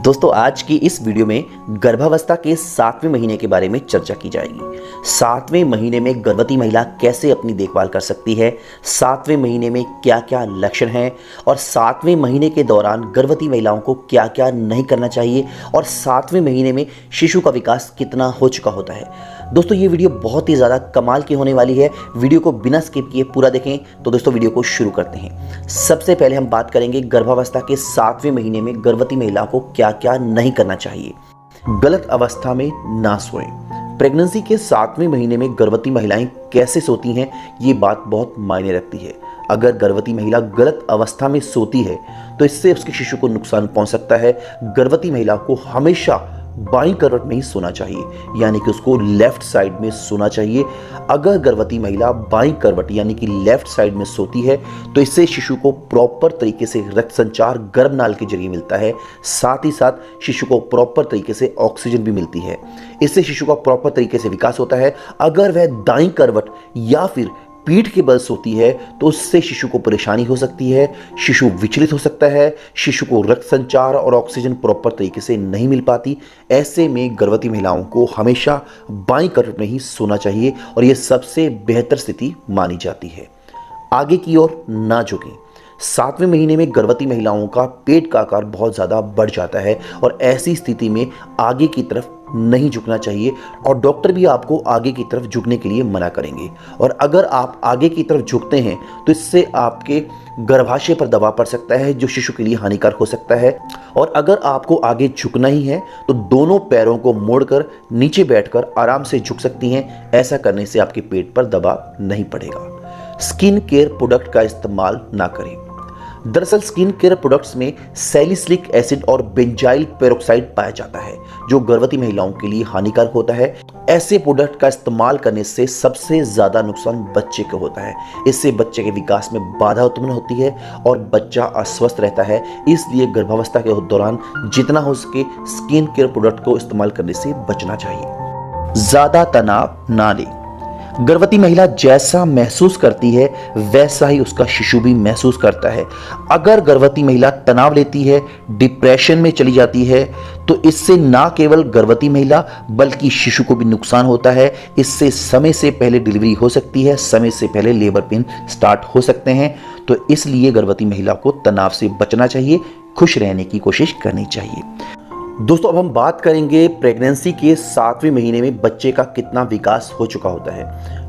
दोस्तों आज की इस वीडियो में गर्भावस्था के 7वें महीने के बारे में चर्चा की जाएगी। 7वें महीने में गर्भवती महिला कैसे अपनी देखभाल कर सकती है, 7वें महीने में क्या क्या लक्षण हैं और 7वें महीने के दौरान गर्भवती महिलाओं को क्या क्या नहीं करना चाहिए और 7वें महीने में शिशु का विकास कितना हो चुका होता है। दोस्तों ये वीडियो बहुत ही ज़्यादा कमाल की होने वाली है। वीडियो को बिना स्किप किए पूरा देखें। तो दोस्तों वीडियो को शुरू करते हैं। सबसे पहले हम बात करेंगे गर्भावस्था के 7वें महीने में गर्भवती महिला को क्या क्या नहीं करना चाहिए। गलत अवस्था में ना सोएं। प्रेगनेंसी के 7वें महीने में गर्भवती महिलाएं कैसे सोती हैं, ये बात बहुत मायने रखती है। अगर गर्भवती महिला गलत अवस्था में सोती है तो इससे उसके शिशु को नुकसान पहुंच सकता है। गर्भवती महिला को हमेशा बाईं करवट में ही सोना चाहिए, यानी कि उसको लेफ्ट साइड में सोना चाहिए। अगर गर्भवती महिला बाईं करवट यानी कि लेफ्ट साइड में सोती है तो इससे शिशु को प्रॉपर तरीके से रक्त संचार गर्भनाल के जरिए मिलता है। साथ ही साथ शिशु को प्रॉपर तरीके से ऑक्सीजन भी मिलती है। इससे शिशु का प्रॉपर तरीके से विकास होता है। अगर वह दाईं करवट या फिर पीठ के बल सोती है तो उससे शिशु को परेशानी हो सकती है, शिशु विचलित हो सकता है, शिशु को रक्त संचार और ऑक्सीजन प्रॉपर तरीके से नहीं मिल पाती। ऐसे में गर्भवती महिलाओं को हमेशा बाईं करवट में ही सोना चाहिए और यह सबसे बेहतर स्थिति मानी जाती है। आगे की ओर ना झुकें। 7वें महीने में गर्भवती महिलाओं का पेट का आकार बहुत ज़्यादा बढ़ जाता है और ऐसी स्थिति में आगे की तरफ नहीं झुकना चाहिए और डॉक्टर भी आपको आगे की तरफ झुकने के लिए मना करेंगे। और अगर आप आगे की तरफ झुकते हैं तो इससे आपके गर्भाशय पर दबाव पड़ सकता है जो शिशु के लिए हानिकारक हो सकता है। और अगर आपको आगे झुकना ही है तो दोनों पैरों को मोड़कर नीचे बैठकर आराम से झुक सकती हैं। ऐसा करने से आपके पेट पर दबाव नहीं पड़ेगा। स्किन केयर प्रोडक्ट का इस्तेमाल ना करें। दरअसल स्किन केयर प्रोडक्ट्स में सैलिसिलिक एसिड और बेंजाइल पेरोक्साइड पाया जाता है जो गर्भवती महिलाओं के लिए हानिकारक होता है। ऐसे प्रोडक्ट का इस्तेमाल करने से सबसे ज्यादा नुकसान बच्चे को होता है। इससे बच्चे के विकास में बाधा उत्पन्न होती है और बच्चा अस्वस्थ रहता है। इसलिए गर्भावस्था के दौरान जितना हो सके स्किन केयर प्रोडक्ट को इस्तेमाल करने से बचना चाहिए। ज्यादा तनाव ना लें। गर्भवती महिला जैसा महसूस करती है वैसा ही उसका शिशु भी महसूस करता है। अगर गर्भवती महिला तनाव लेती है, डिप्रेशन में चली जाती है तो इससे ना केवल गर्भवती महिला बल्कि शिशु को भी नुकसान होता है। इससे समय से पहले डिलीवरी हो सकती है, समय से पहले लेबर पेन स्टार्ट हो सकते हैं। तो इसलिए गर्भवती महिला को तनाव से बचना चाहिए, खुश रहने की कोशिश करनी चाहिए। दोस्तों अब हम बात करेंगे प्रेगनेंसी के 7वें महीने में बच्चे का कितना विकास हो चुका होता है।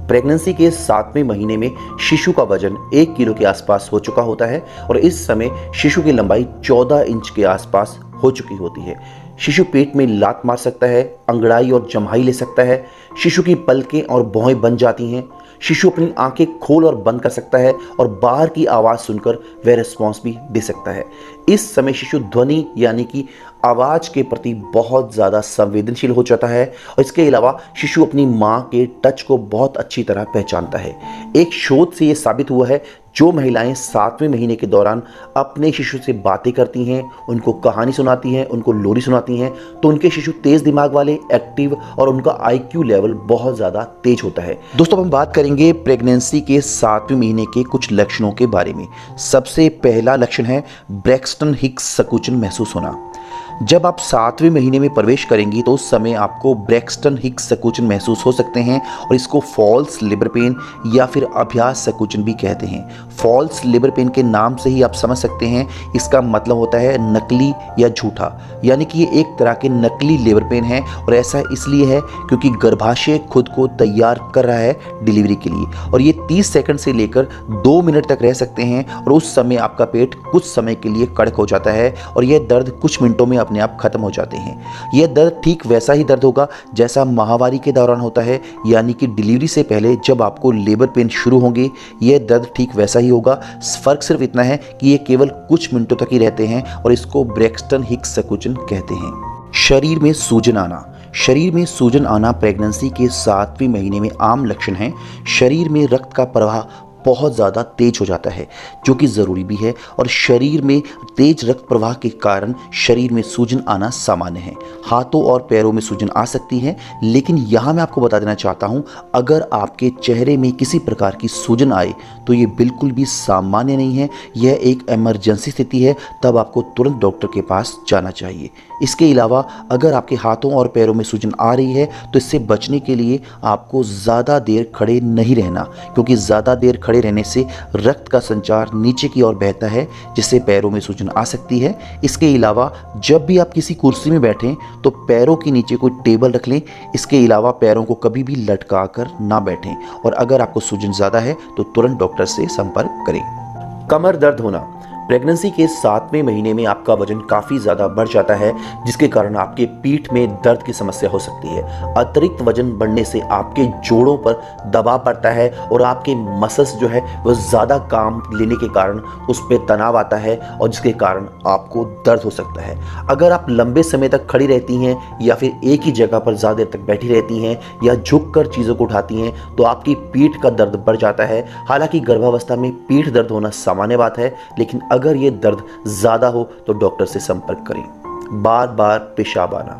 प्रेगनेंसी के 7वें महीने में शिशु का वजन 1 किलो के आसपास हो चुका होता है और इस समय शिशु की लंबाई 14 इंच के आसपास हो चुकी होती है। शिशु पेट में लात मार सकता है, अंगड़ाई और जम्हाई ले सकता है। शिशु की पलकें और भौहें बन जाती हैं। शिशु अपनी आंखें खोल और बंद कर सकता है और बाहर की आवाज़ सुनकर वह रिस्पॉन्स भी दे सकता है। इस समय शिशु ध्वनि यानी कि आवाज़ के प्रति बहुत ज़्यादा संवेदनशील हो जाता है और इसके अलावा शिशु अपनी माँ के टच को बहुत अच्छी तरह पहचानता है। एक शोध से ये साबित हुआ है जो महिलाएं 7वें महीने के दौरान अपने शिशु से बातें करती हैं, उनको कहानी सुनाती हैं, उनको लोरी सुनाती हैं तो उनके शिशु तेज दिमाग वाले, एक्टिव और उनका IQ लेवल बहुत ज़्यादा तेज होता है। दोस्तों अब हम बात करेंगे प्रेगनेंसी के 7वें महीने के कुछ लक्षणों के बारे में। सबसे पहला लक्षण है ब्रैक्सटन हिक्स संकुचन महसूस होना। जब आप 7वें महीने में प्रवेश करेंगी तो उस समय आपको ब्रैक्सटन हिक्स संकुचन महसूस हो सकते हैं और इसको फॉल्स लिबर पेन या फिर अभ्यास संकुचन भी कहते हैं। फॉल्स लिबर पेन के नाम से ही आप समझ सकते हैं इसका मतलब होता है नकली या झूठा, यानी कि ये एक तरह के नकली लेबर पेन है और ऐसा इसलिए है क्योंकि गर्भाशय खुद को तैयार कर रहा है डिलीवरी के लिए और ये 30 सेकंड से लेकर 2 मिनट तक रह सकते हैं और उस समय आपका पेट कुछ समय के लिए कड़क हो जाता है और यह दर्द कुछ मिनटों में अपने आप खत्म हो जाते हैं। यह दर्द ठीक वैसा ही दर्द होगा जैसा माहवारी के दौरान होता है, यानी कि डिलीवरी से पहले जब आपको लेबर पेन शुरू होंगे यह दर्द ठीक वैसा ही होगा। फर्क सिर्फ इतना है कि ये केवल कुछ मिनटों तक ही रहते हैं और इसको ब्रैक्सटन हिक्स संकुचन कहते हैं। शरीर में सूजन आना। शरीर में सूजन आना प्रेगनेंसी के 7वें महीने में आम लक्षण है। शरीर में रक्त का प्रवाह बहुत ज़्यादा तेज हो जाता है जो कि ज़रूरी भी है और शरीर में तेज रक्त प्रवाह के कारण शरीर में सूजन आना सामान्य है। हाथों और पैरों में सूजन आ सकती है, लेकिन यहाँ मैं आपको बता देना चाहता हूँ अगर आपके चेहरे में किसी प्रकार की सूजन आए तो ये बिल्कुल भी सामान्य नहीं है, यह एक इमरजेंसी स्थिति है, तब आपको तुरंत डॉक्टर के पास जाना चाहिए। इसके अलावा अगर आपके हाथों और पैरों में सूजन आ रही है तो इससे बचने के लिए आपको ज़्यादा देर खड़े नहीं रहना, क्योंकि ज़्यादा देर खड़े रहने से रक्त का संचार नीचे की ओर बहता है, जिससे पैरों में सूजन आ सकती है। इसके अलावा जब भी आप किसी कुर्सी में बैठें तो पैरों के नीचे कोई टेबल रख लें। इसके अलावा पैरों को कभी भी लटका कर ना बैठें, और अगर आपको सूजन ज़्यादा है तो तुरंत डॉक्टर से संपर्क करें। कमर दर्द होना। प्रेगनेंसी के 7वें महीने में आपका वजन काफ़ी ज़्यादा बढ़ जाता है, जिसके कारण आपके पीठ में दर्द की समस्या हो सकती है। अतिरिक्त वजन बढ़ने से आपके जोड़ों पर दबाव पड़ता है और आपके मसल्स जो है वह ज़्यादा काम लेने के कारण उस पर तनाव आता है, और जिसके कारण आपको दर्द हो सकता है। अगर आप लंबे समय तक खड़ी रहती हैं या फिर एक ही जगह पर ज़्यादा देर तक बैठी रहती हैं या झुक कर चीज़ों को उठाती हैं तो आपकी पीठ का दर्द बढ़ जाता है। हालांकि गर्भावस्था में पीठ दर्द होना सामान्य बात है, लेकिन अगर ये दर्द ज़्यादा हो तो डॉक्टर से संपर्क करें। बार बार पेशाब आना।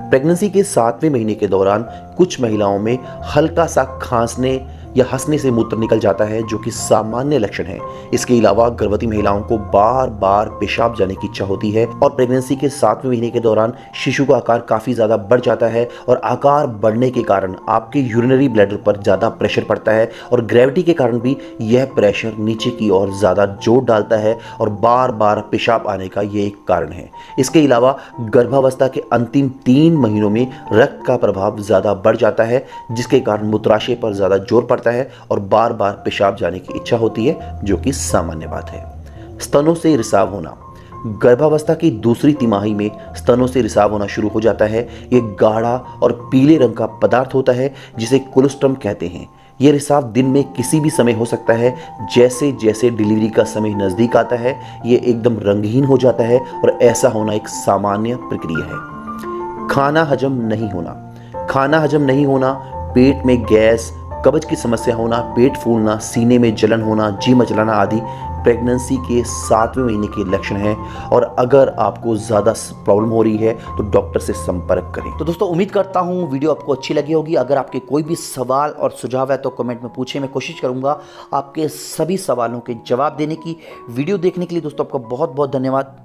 प्रेगनेंसी के 7वें महीने के दौरान कुछ महिलाओं में हल्का सा खांसने या हंसने से मूत्र निकल जाता है, जो कि सामान्य लक्षण है। इसके अलावा गर्भवती महिलाओं को बार बार पेशाब जाने की इच्छा होती है, और प्रेगनेंसी के 7वें महीने के दौरान शिशु का आकार काफ़ी ज़्यादा बढ़ जाता है, और आकार बढ़ने के कारण आपके यूरिनरी ब्लैडर पर ज़्यादा प्रेशर पड़ता है, और ग्रेविटी के कारण भी यह प्रेशर नीचे की ओर ज़्यादा जोर डालता है, और बार बार पेशाब आने का ये एक कारण है। इसके अलावा गर्भावस्था के अंतिम 3 महीनों में रक्त का प्रभाव ज़्यादा बढ़ जाता है, जिसके कारण मूत्राशय पर ज़्यादा जोर पड़ता है और बार बार पेशाब जाने की इच्छा होती है, जो कि सामान्य बात है। स्तनों से रिसाव होना। गर्भावस्था की दूसरी तिमाही में स्तनों से रिसाव होना शुरू हो जाता है। ये गाढ़ा और पीले रंग का पदार्थ होता है, जिसे कोलोस्ट्रम कहते हैं। यह रिसाव दिन में किसी भी समय हो सकता है। जैसे जैसे डिलीवरी का समय नज़दीक आता है ये एकदम रंगहीन हो जाता है, और ऐसा होना एक सामान्य प्रक्रिया है। खाना हजम नहीं होना। खाना हजम नहीं होना, पेट में गैस, कब्ज की समस्या होना, पेट फूलना, सीने में जलन होना, जी मचलाना आदि प्रेगनेंसी के 7वें महीने के लक्षण हैं, और अगर आपको ज़्यादा प्रॉब्लम हो रही है तो डॉक्टर से संपर्क करें। तो दोस्तों, उम्मीद करता हूँ वीडियो आपको अच्छी लगी होगी। अगर आपके कोई भी सवाल और सुझाव है तो कमेंट में पूछें, मैं कोशिश करूँगा आपके सभी सवालों के जवाब देने की। वीडियो देखने के लिए दोस्तों आपका बहुत बहुत धन्यवाद।